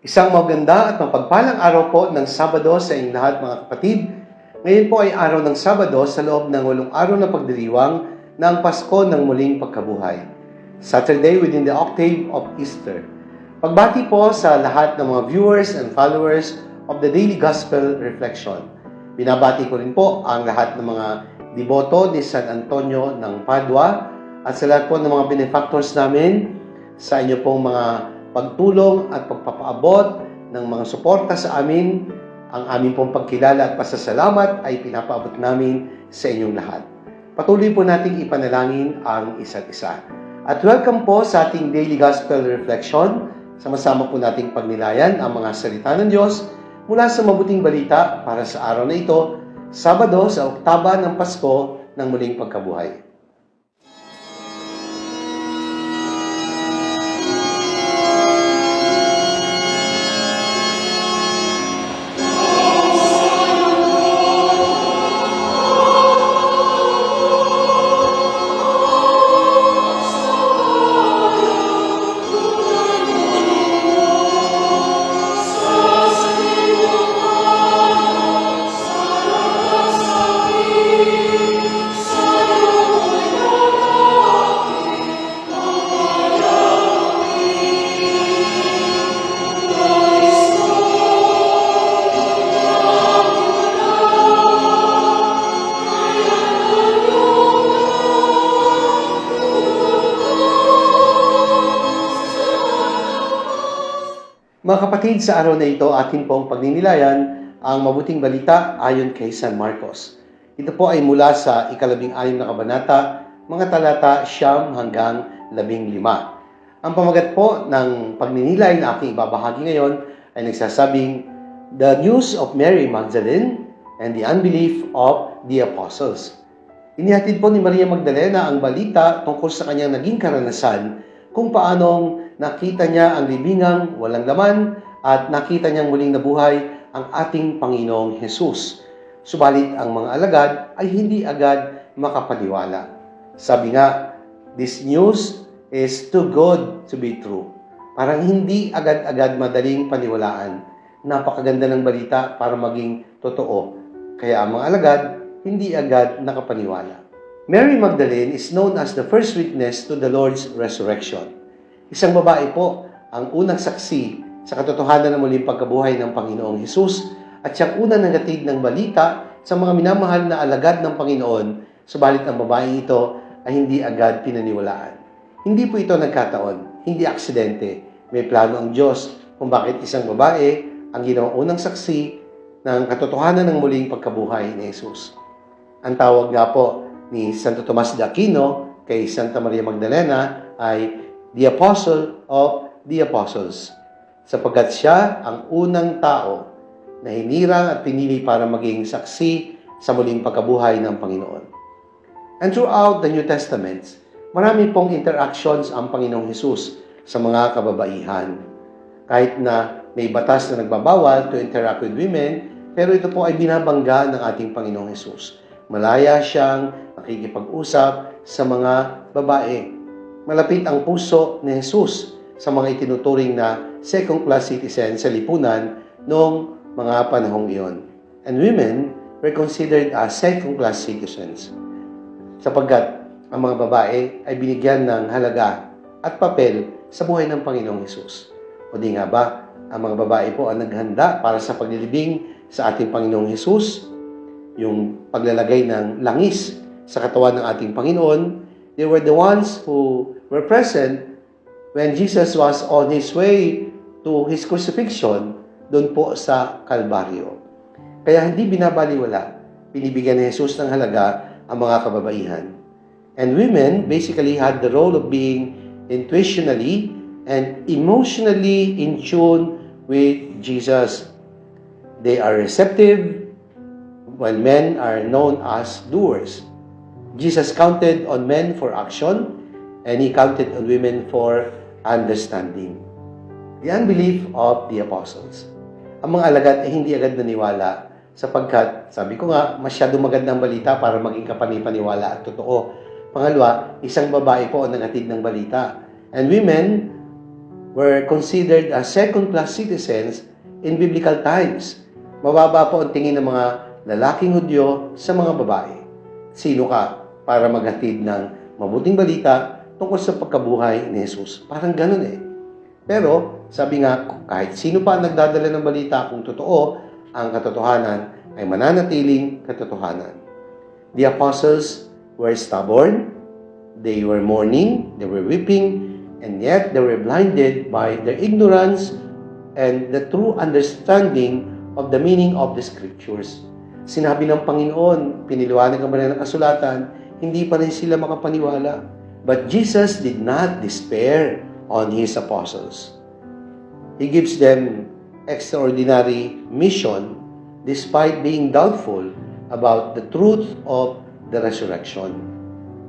Isang maganda at mapagpalang araw po ng Sabado sa inyong lahat mga kapatid. Ngayon po ay araw ng Sabado sa loob ng 8 araw na pagdiriwang ng Pasko ng muling pagkabuhay. Saturday within the octave of Easter. Pagbati po sa lahat ng mga viewers and followers of the Daily Gospel Reflection. Binabati ko rin po ang lahat ng mga deboto ni San Antonio ng Padua at sa lahat po ng mga benefactors namin sa inyo pong mga pagtulong at pagpapaabot ng mga suporta sa amin. Ang aming pong pagkilala at pasasalamat ay pinapaabot namin sa inyong lahat. Patuloy po nating ipanalangin ang isa't isa. At welcome po sa ating Daily Gospel Reflection. Sama-sama po nating pagnilayan ang mga salita ng Diyos mula sa mabuting balita para sa araw na ito, Sabado sa Oktaba ng Pasko ng muling pagkabuhay. Mga kapatid, sa araw na ito, atin pong pagninilayan ang mabuting balita ayon kay San Marcos. Ito po ay mula sa 16 na kabanata, mga talata 9 hanggang 15. Ang pamagat po ng pagninilay na aking ibabahagi ngayon ay nagsasabing, The News of Mary Magdalene and the Unbelief of the Apostles. Inihatid po ni Maria Magdalena ang balita tungkol sa kanyang naging karanasan kung paanong nakita niya ang libingang walang laman at nakita niyang muling nabuhay ang ating Panginoong Hesus. Subalit ang mga alagad ay hindi agad makapaniwala. Sabi nga, this news is too good to be true. Parang hindi agad-agad madaling paniwalaan. Napakaganda ng balita para maging totoo. Kaya ang mga alagad hindi agad nakapaniwala. Mary Magdalene is known as the first witness to the Lord's resurrection. Isang babae po ang unang saksi sa katotohanan ng muling pagkabuhay ng Panginoong Hesus at siyang unang nagatid ng balita sa mga minamahal na alagad ng Panginoon, subalit ang babae ito ay hindi agad pinaniwalaan. Hindi po ito nagkataon, hindi aksidente. May plano ang Diyos kung bakit isang babae ang ginawang unang saksi ng katotohanan ng muling pagkabuhay ni Hesus. Ang tawag nga po ni Santo Tomas de Aquino kay Santa Maria Magdalena ay the Apostle of the Apostles, sapagkat siya ang unang tao na hinirang at pinili para maging saksi sa muling pagkabuhay ng Panginoon. And throughout the New Testament, marami pong interactions ang Panginoong Hesus sa mga kababaihan. Kahit na may batas na nagbabawal to interact with women, pero ito po ay binabangga ng ating Panginoong Hesus. Malaya siyang nakikipag-usap sa mga babae. Malapit ang puso ni Jesus sa mga itinuturing na second-class citizen sa lipunan noong mga panahong iyon. And women were considered as second-class citizens sapagkat ang mga babae ay binigyan ng halaga at papel sa buhay ng Panginoong Jesus. O di nga ba, ang mga babae po ang naghanda para sa paglilibing sa ating Panginoong Jesus, yung paglalagay ng langis sa katawan ng ating Panginoon. They were the ones who were present when Jesus was on His way to His crucifixion doon po sa Kalbaryo. Kaya hindi binabaliwala, binibigyan ni Jesus ng halaga ang mga kababaihan. And women basically had the role of being intuitionally and emotionally in tune with Jesus. They are receptive, while men are known as doers. Jesus counted on men for action, and He counted on women for understanding. The unbelief of the apostles. Ang mga alagad ay hindi agad naniwala sapagkat, sabi ko nga, masyado magandang balita para maging kapanipaniwala at totoo. Pangalawa, isang babae po ang nagatid ng balita. And women were considered as second-class citizens in biblical times. Mababa po ang tingin ng mga lalaking Hudyo sa mga babae. Sino ka para maghatid ng mabuting balita tungkol sa pagkabuhay ni Jesus? Parang ganun eh. Pero, sabi nga, kahit sino pa ang nagdadala ng balita kung totoo, ang katotohanan ay mananatiling katotohanan. The apostles were stubborn, they were mourning, they were weeping, and yet they were blinded by their ignorance and the true understanding of the meaning of the Scriptures. Sinabi ng Panginoon, piniliwanag ang banal na kasulatan, hindi pa rin sila makapaniwala. But Jesus did not despair on His apostles. He gives them extraordinary mission despite being doubtful about the truth of the resurrection.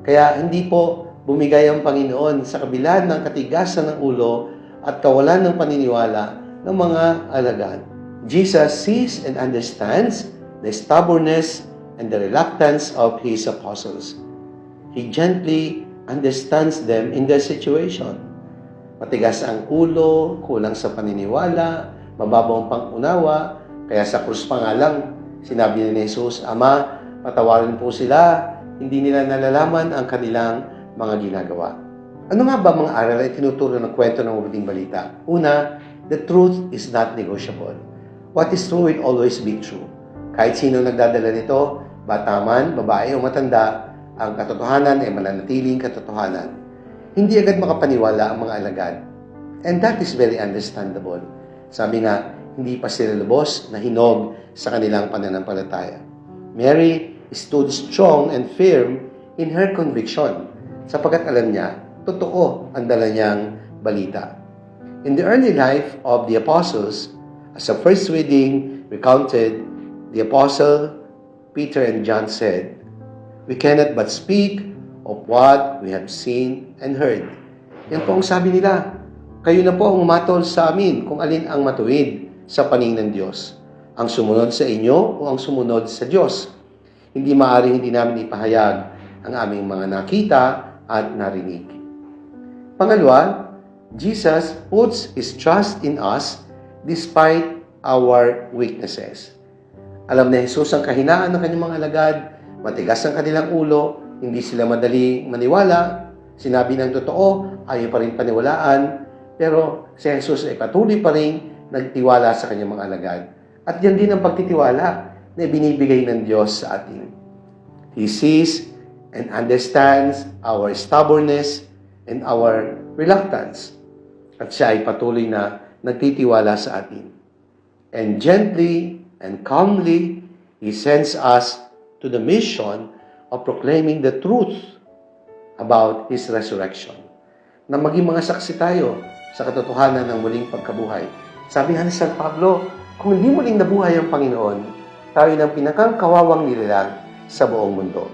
Kaya hindi po bumigay ang Panginoon sa kabila ng katigasan ng ulo at kawalan ng paniniwala ng mga alagad. Jesus sees and understands the stubbornness and the reluctance of His apostles. He gently understands them in their situation. Matigas ang ulo, kulang sa paniniwala, mababaw ang pang-unawa, kaya sa krus pa nga lang, sinabi ni Jesus, Ama, patawarin po sila, hindi nila nalalaman ang kanilang mga ginagawa. Ano nga ba mga aral ay tinuturo ng kwento ng mabuting balita? Una, the truth is not negotiable. What is true will always be true. Kahit sino nagdadala nito, bata man, babae o matanda, ang katotohanan ay mananatiling katotohanan. Hindi agad makapaniwala ang mga alagad. And that is very understandable. Sabi nga, hindi pa sila lubos na hinog sa kanilang pananampalataya. Mary stood strong and firm in her conviction sapagkat alam niya, totoo ang dala niyang balita. In the early life of the apostles, as the first reading recounted, the apostle Peter and John said, "We cannot but speak of what we have seen and heard." Yan po ang sabi nila. Kayo na po ang umatol sa amin kung alin ang matuwid sa paningin ng Diyos. Ang sumunod sa inyo o ang sumunod sa Diyos. Hindi maaaring hindi namin ipahayag ang aming mga nakita at narinig. Pangalawa, Jesus puts His trust in us despite our weaknesses. Alam na Jesus ang kahinaan ng kanyang mga alagad, matigas ang kanilang ulo, hindi sila madaling maniwala, sinabi ng totoo, ayaw pa rin paniwalaan, pero si Jesus ay patuloy pa rin nagtiwala sa kanyang mga alagad. At yan din ang pagtitiwala na binibigay ng Diyos sa atin. He sees and understands our stubbornness and our reluctance. At siya ay patuloy na nagtitiwala sa atin. And gently and calmly, He sends us to the mission of proclaiming the truth about His resurrection. Na maging mga saksi tayo sa katotohanan ng muling pagkabuhay. Sabi nga ni San Pablo, kung hindi muling nabuhay ang Panginoon, tayo ng pinakangkawawang nilalang sa buong mundo.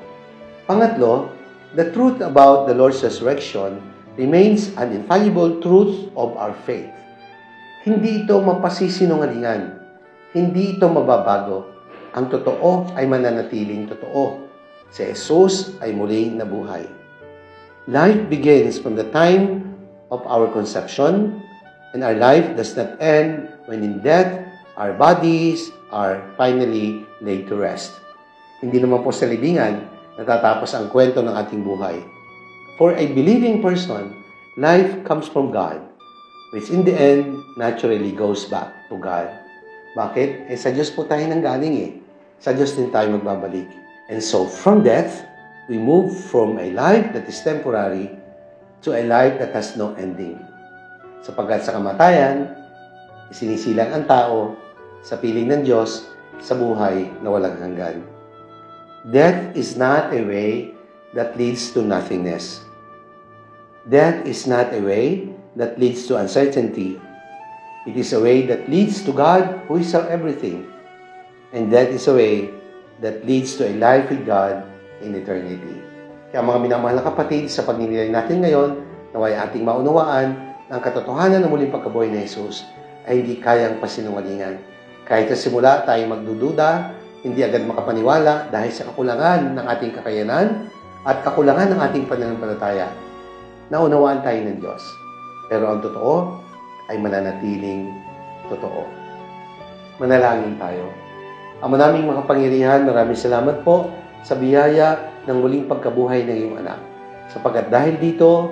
Pangatlo, the truth about the Lord's resurrection remains an infallible truth of our faith. Hindi ito mapasisinungalingan. Hindi ito mababago. Ang totoo ay mananatiling totoo. Si Jesus ay muling nabuhay. Life begins from the time of our conception, and our life does not end when in death, our bodies are finally laid to rest. Hindi naman po sa libingan natatapos ang kwento ng ating buhay. For a believing person, life comes from God, which in the end naturally goes back to God. Bakit? Sa Diyos po tayo nanggaling eh. Sa Diyos din tayo magbabalik. And so from death, we move from a life that is temporary to a life that has no ending. Sapagkat sa kamatayan, isinisilang ang tao sa piling ng Diyos sa buhay na walang hanggan. Death is not a way that leads to nothingness. Death is not a way that leads to uncertainty. It is a way that leads to God who is our everything. And that is a way that leads to a life with God in eternity. Kaya mga minamahal na kapatid, sa pagninilay natin ngayon, naway ating maunawaan ang katotohanan ng muling pagkabuhay ni Jesus ay hindi kayang pasinungalingan. Kahit sa simula tayo magdududa, hindi agad makapaniwala dahil sa kakulangan ng ating kakayanan at kakulangan ng ating pananampalataya. Naunawaan tayo ng Diyos. Pero ang totoo, ay mananatiling totoo. Manalangin tayo. Ama naming makapangyarihan, maraming salamat po sa biyaya ng muling pagkabuhay ng iyong anak. Sapagkat dahil dito,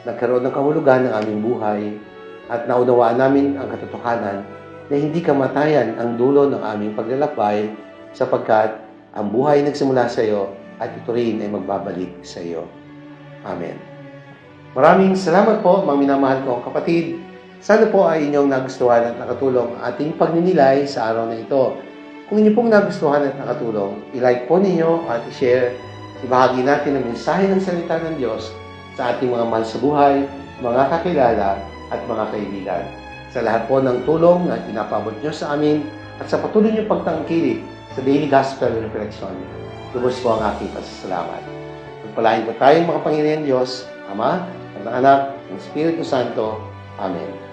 nagkaroon ng kahulugan ng aming buhay at naunawaan namin ang katotohanan na hindi kamatayan ang dulo ng aming paglalakbay sapagkat ang buhay nagsimula sa iyo at ito rin ay magbabalik sa iyo. Amen. Maraming salamat po, mga minamahal kong kapatid. Sana po ay inyong nagustuhan at nakatulong ang ating pagninilay sa araw na ito. Kung inyo pong nagustuhan at nakatulong, i-like po ninyo at i-share. Ibahagi natin ang mensahe ng salita ng Diyos sa ating mga mahal sa buhay, mga kakilala at mga kaibigan. Sa lahat po ng tulong na pinapabot nyo sa amin at sa patuloy nyo pagtangkilik sa Daily Gospel Reflection, lubos po ang aking pasasalamat. Pagpalain po tayong makapangyarihan Diyos, Ama, at ng Anak, ng Espiritu Santo. Amen.